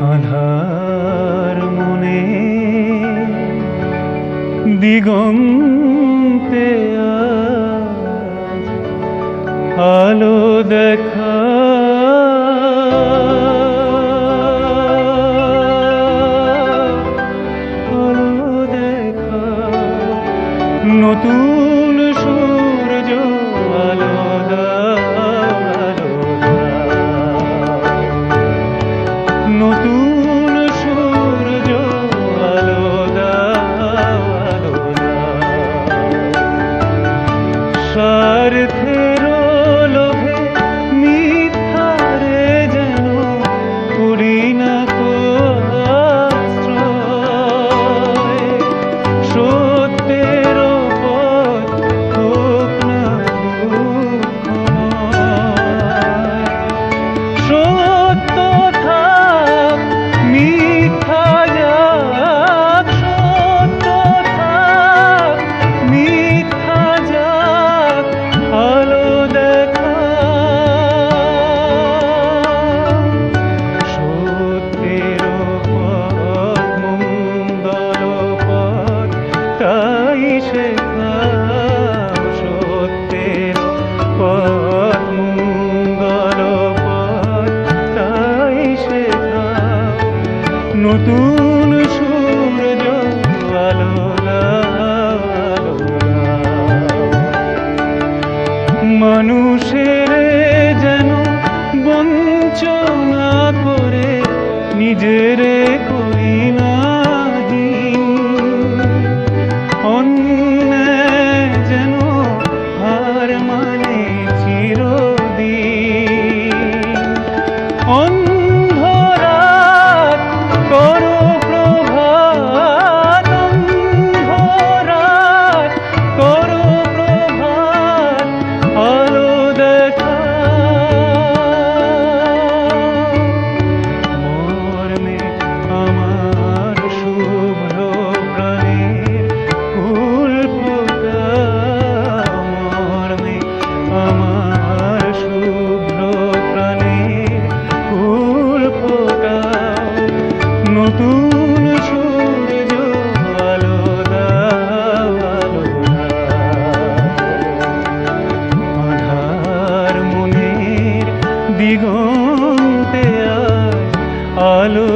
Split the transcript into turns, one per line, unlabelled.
আধার মনে দিগন্তে আজ আলো দেখা নতুন সূর্য আলো নতুন সূর্য আলো স্বার্থের লোভে মিথ্যারে যেন করি না আশ্রয় সত্যের পথ হোক না সত্য থাক মিথ্যা যাক সত্য থাক মিথ্যা যাক আলো দেখা সত্যের পথ মঙ্গল পথ তাই শেখাও সত্যের পথ মঙ্গল পথ তাই শেখাও নতুন সূর্য আলো মানুষের যেন বঞ্চনা করে নিজের করি না অন্যায় যেন হার মানে চিরদিন অন্ধরাত করো প্রভাত অন্ধরাত করো প্রভাত আলো দেখা মর্মে আমার শুভ্র প্রাণের ফুল ফোটাও মর্মে আমার শুভ্র প্রাণের ফুল ফোটাও নতুন সূর্য আলো দাও আধার মনের দিগন্তে আজ আলো